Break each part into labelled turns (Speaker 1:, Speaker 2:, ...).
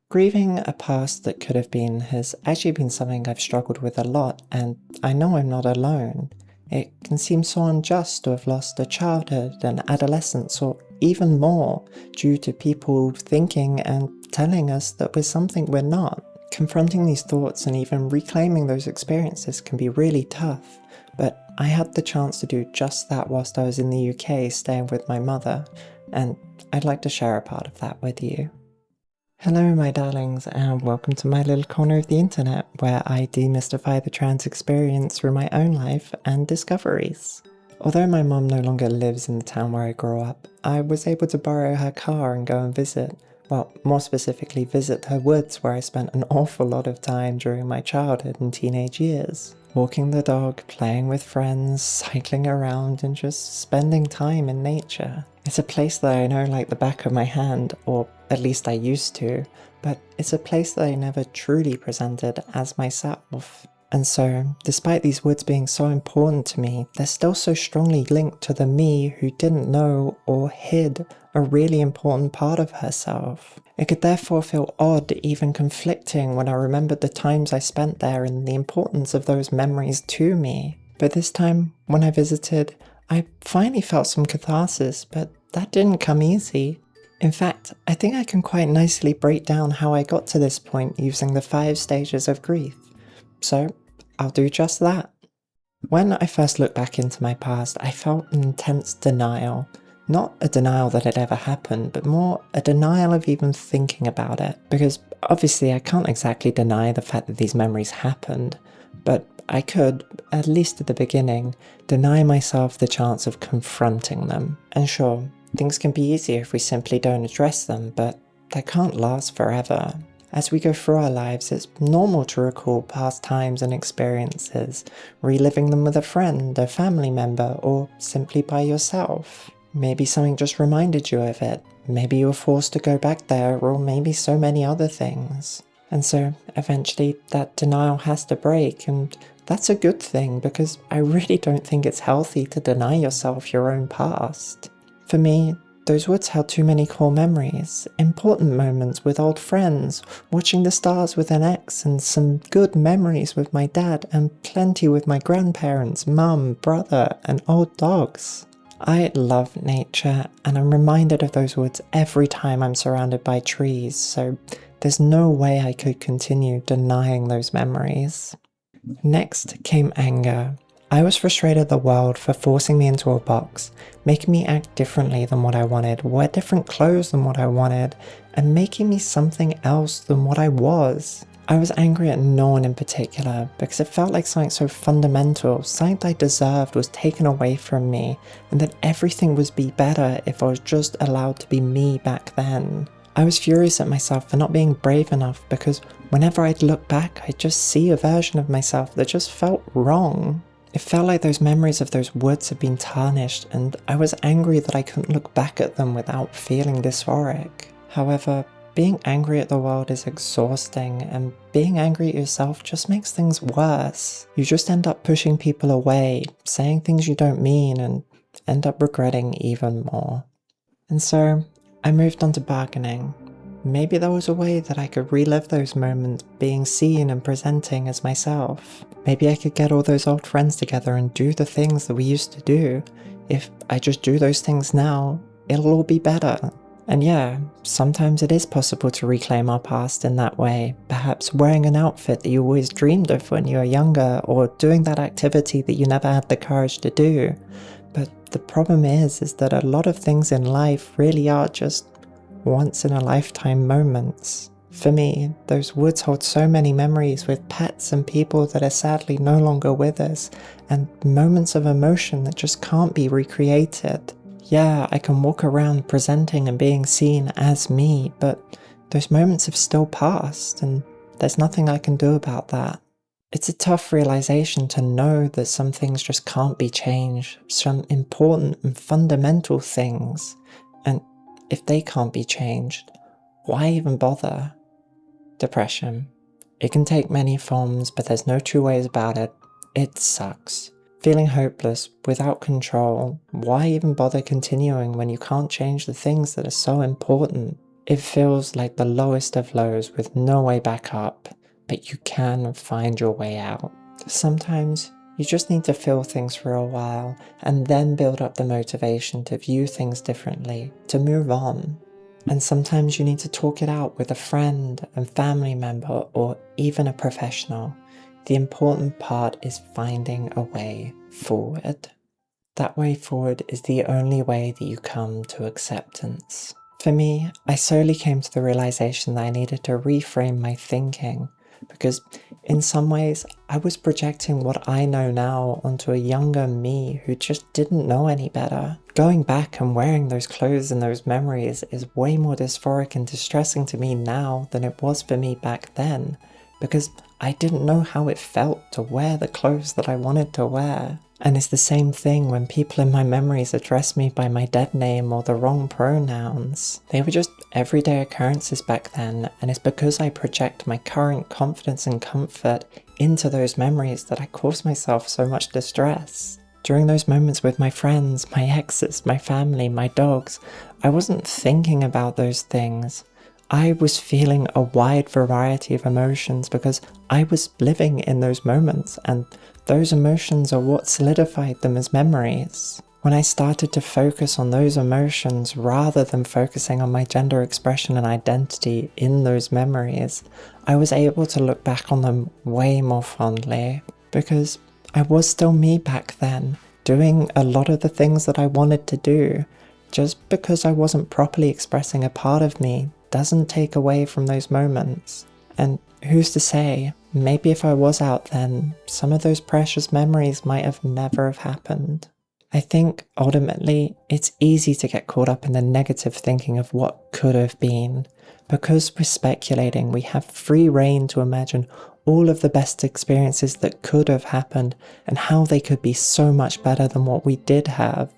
Speaker 1: Grieving a past that could have been has actually been something I've struggled with a lot, and I know I'm not alone. It can seem so unjust to have lost a childhood and adolescence, or even more, due to people thinking and telling us that we're something we're not. Confronting these thoughts and even reclaiming those experiences can be really tough, but I had the chance to do just that whilst I was in the UK staying with my mother, and I'd like to share a part of that with you. Hello my darlings, and welcome to my little corner of the internet where I demystify the trans experience through my own life and discoveries. Although my mum no longer lives in the town where I grew up, I was able to borrow her car and go and visit, well, more specifically visit her woods where I spent an awful lot of time during my childhood and teenage years. Walking the dog, playing with friends, cycling around, and just spending time in nature. It's a place that I know like the back of my hand, or at least I used to, but it's a place that I never truly presented as myself. And so, despite these woods being so important to me, they're still so strongly linked to the me who didn't know or hid a really important part of herself. It could therefore feel odd, even conflicting, when I remembered the times I spent there and the importance of those memories to me. But this time, when I visited, I finally felt some catharsis, but that didn't come easy. In fact, I think I can quite nicely break down how I got to this point using the 5 stages of grief. So, I'll do just that. When I first looked back into my past, I felt an intense denial. Not a denial that it ever happened, but more a denial of even thinking about it. Because obviously I can't exactly deny the fact that these memories happened, but I could, at least at the beginning, deny myself the chance of confronting them. And sure, things can be easier if we simply don't address them, but that can't last forever. As we go through our lives, it's normal to recall past times and experiences, reliving them with a friend, a family member, or simply by yourself. Maybe something just reminded you of it, maybe you were forced to go back there, or maybe so many other things. And so, eventually, that denial has to break, and that's a good thing, because I really don't think it's healthy to deny yourself your own past. For me, those woods held too many core memories, important moments with old friends, watching the stars with an ex, and some good memories with my dad, and plenty with my grandparents, mum, brother, and old dogs. I love nature, and I'm reminded of those woods every time I'm surrounded by trees, so there's no way I could continue denying those memories. Next came anger. I was frustrated at the world for forcing me into a box, making me act differently than what I wanted, wear different clothes than what I wanted, and making me something else than what I was. I was angry at no one in particular, because it felt like something so fundamental, something I deserved was taken away from me, and that everything would be better if I was just allowed to be me back then. I was furious at myself for not being brave enough, because whenever I'd look back, I'd just see a version of myself that just felt wrong. It felt like those memories of those woods had been tarnished, and I was angry that I couldn't look back at them without feeling dysphoric. However, being angry at the world is exhausting, and being angry at yourself just makes things worse. You just end up pushing people away, saying things you don't mean, and end up regretting even more. And so, I moved on to bargaining. Maybe there was a way that I could relive those moments being seen and presenting as myself. Maybe I could get all those old friends together and do the things that we used to do. If I just do those things now, it'll all be better. And yeah, sometimes it is possible to reclaim our past in that way, perhaps wearing an outfit that you always dreamed of when you were younger, or doing that activity that you never had the courage to do. But the problem is that a lot of things in life really are just once-in-a-lifetime moments. For me, those woods hold so many memories with pets and people that are sadly no longer with us, and moments of emotion that just can't be recreated. Yeah, I can walk around presenting and being seen as me, but those moments have still passed, and there's nothing I can do about that. It's a tough realization to know that some things just can't be changed, some important and fundamental things, and if they can't be changed, why even bother? Depression. It can take many forms, but there's no two ways about it. It sucks. Feeling hopeless, without control, why even bother continuing when you can't change the things that are so important? It feels like the lowest of lows with no way back up, but you can find your way out. Sometimes you just need to feel things for a while and then build up the motivation to view things differently, to move on. And sometimes you need to talk it out with a friend, a family member, or even a professional. The important part is finding a way forward. That way forward is the only way that you come to acceptance. For me, I slowly came to the realization that I needed to reframe my thinking, because in some ways I was projecting what I know now onto a younger me who just didn't know any better. Going back and wearing those clothes and those memories is way more dysphoric and distressing to me now than it was for me back then, because I didn't know how it felt to wear the clothes that I wanted to wear. And it's the same thing when people in my memories address me by my dead name or the wrong pronouns. They were just everyday occurrences back then, and it's because I project my current confidence and comfort into those memories that I cause myself so much distress. During those moments with my friends, my exes, my family, my dogs, I wasn't thinking about those things. I was feeling a wide variety of emotions because I was living in those moments, and those emotions are what solidified them as memories. When I started to focus on those emotions rather than focusing on my gender expression and identity in those memories, I was able to look back on them way more fondly, because I was still me back then, doing a lot of the things that I wanted to do. Just because I wasn't properly expressing a part of me doesn't take away from those moments. And who's to say, maybe if I was out then, some of those precious memories might have never have happened. I think ultimately it's easy to get caught up in the negative thinking of what could have been. Because we're speculating, we have free rein to imagine all of the best experiences that could have happened and how they could be so much better than what we did have.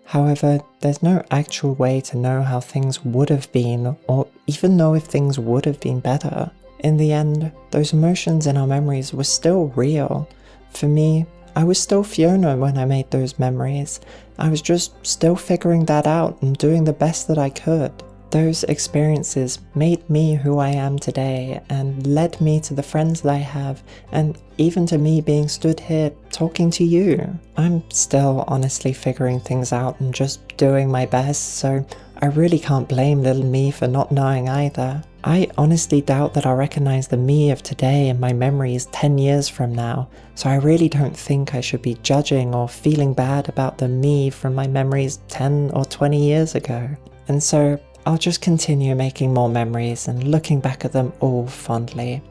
Speaker 1: However, there's no actual way to know how things would have been, or even know if things would have been better. In the end, those emotions in our memories were still real. For me, I was still Fiona when I made those memories. I was just still figuring that out and doing the best that I could. Those experiences made me who I am today and led me to the friends that I have, and even to me being stood here talking to you. I'm still honestly figuring things out and just doing my best, so I really can't blame little me for not knowing either. I honestly doubt that I'll recognize the me of today in my memories 10 years from now, so I really don't think I should be judging or feeling bad about the me from my memories 10 or 20 years ago. And so I'll just continue making more memories and looking back at them all fondly,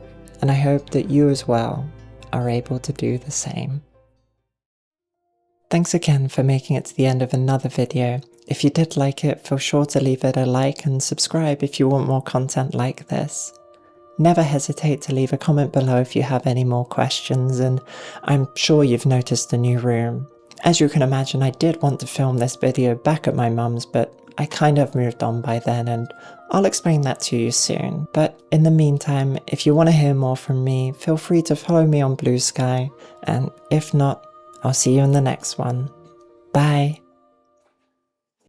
Speaker 1: and I hope that you as well are able to do the same. Thanks again for making it to the end of another video. If you did like it, feel sure to leave it a like and subscribe if you want more content like this. Never hesitate to leave a comment below if you have any more questions, and I'm sure you've noticed the new room. As you can imagine, I did want to film this video back at my mum's, but I kind of moved on by then, and I'll explain that to you soon. But in the meantime, if you want to hear more from me, feel free to follow me on Blue Sky, and if not, I'll see you in the next one. Bye!